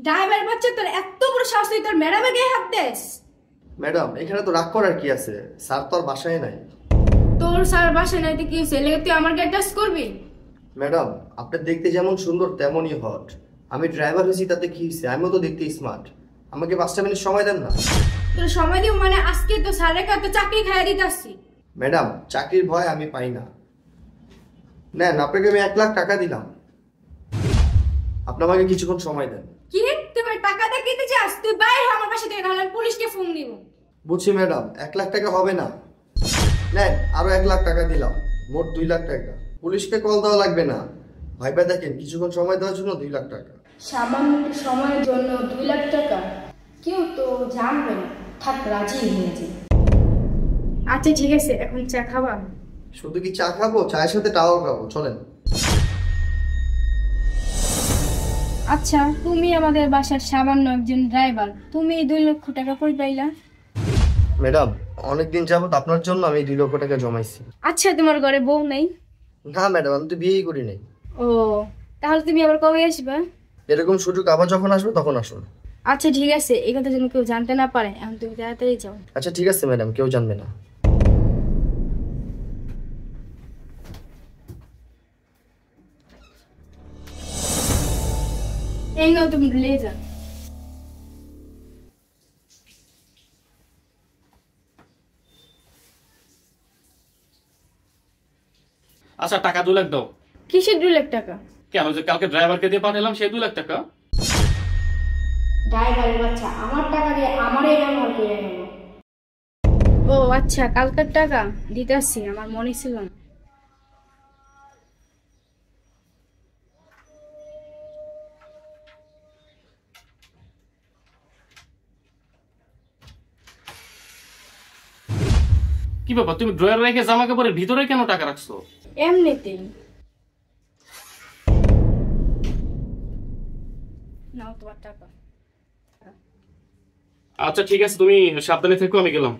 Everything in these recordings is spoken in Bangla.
ড্রাইভার বাচ্চা, তোর এত বড় সাহস তুই তোর ম্যাডামের গায়ে হাত দেস? ম্যাডাম এখানে তো রাগ করার কি আছে, স্যার তো আর বাসায় নাই। তোর স্যার বাসায় নাই তো কি হয়েছে? লেগে তুই আমার গায়ে টাচ করবি? ম্যাডাম আপনি দেখতে যেমন সুন্দর তেমনই হট। আমি ড্রাইভার হয়েছি তাতে কি হয়েছে? আমিও তো দেখতে স্মার্ট। আমাকে 5টা মিনিট সময় দেন না। তোর সময় দিব মানে আজকে তো স্যারের কাছে চাকরি খাইয়ে দিতে আসছি। ম্যাডাম চাকরির ভয় আমি পাই না। নেন, আপনাকে আমি 1 লাখ টাকা দিলাম, আপনি আমাকে কিছুক্ষণ সময় দেন। কি রে, তুই আমার টাকা দিয়ে কিনতে চাস? তুই বাইরে আমার বাসা থেকে, নাহলে আমি পুলিশকে ফোন দিব। বুঝছি ম্যাডাম, 1 লাখ টাকা হবে না। নেন, আরো 1 লাখ টাকা দিলাম, মোট 2 লাখ টাকা। পুলিশকে কল দেওয়া লাগবে না। ভাইবা দেখেন, কিছুক্ষণ সময় দেওয়ার জন্য 2 লাখ টাকা। সামান্য সময়ের জন্য 2 লাখ টাকা? কেউ তো জানবে না। থাক, রাজি হয়েছে। আচ্ছা ঠিক আছে, এখন চা খাবা? শুধু কি চা খাবো? চায়ের সাথে টাও খাবো, চলেন। আচ্ছা, তুমি আমাদের বাসার সামান্য একজন ড্রাইভার, তুমি 2 লক্ষ টাকা কই পাইলা? ম্যাডাম অনেকদিন যাবত আপনার জন্য আমি 2 লক্ষ টাকা জমাইছি। আচ্ছা, তোমার ঘরে বউ নেই? না ম্যাডাম, আমি তো বিয়েই করি নাই। ও, তাহলে তুমি আবার কবে আসবে? এরকম সুযোগ আবার যখন আসবে তখন আসুন। আচ্ছা ঠিক আছে, এই কথা যেন কেউ জানতে না পারে। এখন তুমি তাড়াতাড়ি যাও। আচ্ছা ঠিক আছে ম্যাডাম, কেউ জানবে না। এই নাও তুমি ব্লেজার। আচ্ছা টাকা 2 লাখ দাও। কিসের 2 লাখ টাকা? কেন, যে কালকে ড্রাইভারকে দিয়ে পাঠালাম সেই 2 লাখ টাকা? ড্রাইভারের বাচ্চা, আমার টাকা দিয়ে আমারই ব্যবহার করে নেব। ও আচ্ছা, কালকের টাকা দিতে আসছি, আমার মনে ছিল না। কি ব্যাপার, তুমি ড্রয়ার রেখে জামা কাপড়ের ভিতরে কেন টাকা রাখছো? এমনিতেই। নাও তোমার টাকা। আচ্ছা ঠিক আছে, তুমি সাবধানে থেকো, আমি গেলাম।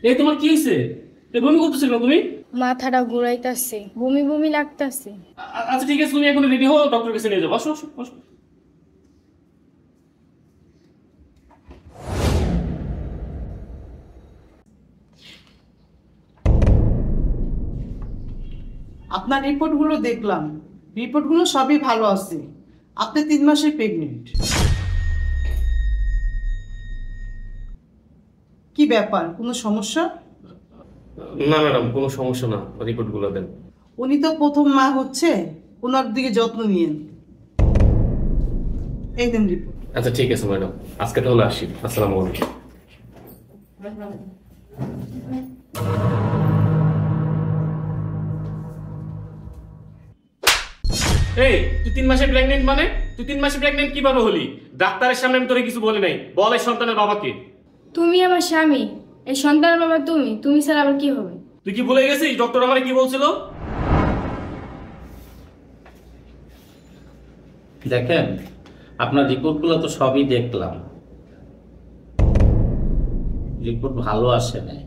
এই তোমার কি হয়েছে? বমি করতেছিল তুমি? মাথাটা ঘুরাইতেছে, বমি বমি লাগতেছে। আচ্ছা ঠিক আছে, তুমি এখন রেডি হও, ডক্টর কাছে নিয়ে যাবো। আসো আসো আসো। আপনার রিপোর্টগুলো দেখলাম, রিপোর্টগুলো সবই ভালো আছে। আপনি 3 মাসের প্রেগনেন্ট। কি ব্যাপার, কোনো সমস্যা? না ম্যাডাম, কোনো সমস্যা না, রিপোর্টগুলো দেন। উনি তো প্রথম মা হচ্ছে, ওনার দিকে যত্ন নিয়েন। এই দেন রিপোর্ট। আচ্ছা ঠিক আছে ম্যাডাম, আজকে তাহলে আসি। আসসালামু আলাইকুম। এই তুই 3 মাসে প্রেগনেন্ট মানে? তুই 3 মাসে প্রেগনেন্ট কিভাবে হলি? ডাক্তারের সামনে আমি তোরে কিছু বলি নাই। বল এই সন্তানের বাবাকে। তুমি আমার স্বামী, এই সন্তানের বাবা তুমি। তুমি ছাড়া আবার কি হবে? তুই কি ভুলে গেছিস ডক্টর আমারে কি বলছিল? দেখেন, আপনার রিপোর্টগুলো তো সবই দেখলাম, রিপোর্ট ভালো আসে নাই।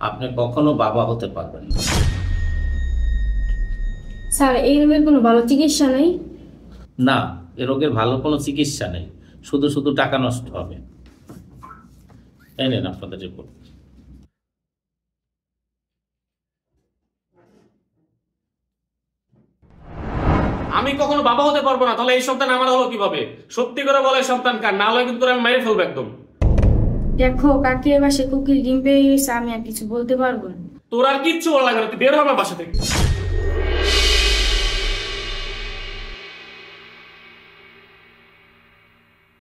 আপনি কখনো বাবা হতে পারবেন না। স্যার, এই রোগের কোনো ভালো চিকিৎসা নেই? না, এ রোগের ভালো কোনো চিকিৎসা নেই, শুধু শুধু টাকা নষ্ট হবে। এই নেন আপনাদের রিপোর্ট। আমি কখনো বাবা হতে পারবো না, তাহলে এই সন্তান আমার হলো কিভাবে? সত্যি করে বলে সন্তান কার, না হলে কিন্তু আমি মেরে ফেলবো একদম। দেখো, কাকির বাসে কুকির ডিম পেয়ে গেছে, আমি আর কিছু বলতে পারবো না। তোর আর কিচ্ছু বলা লাগবে না, তুই বের হ আমার বাসা থেকে।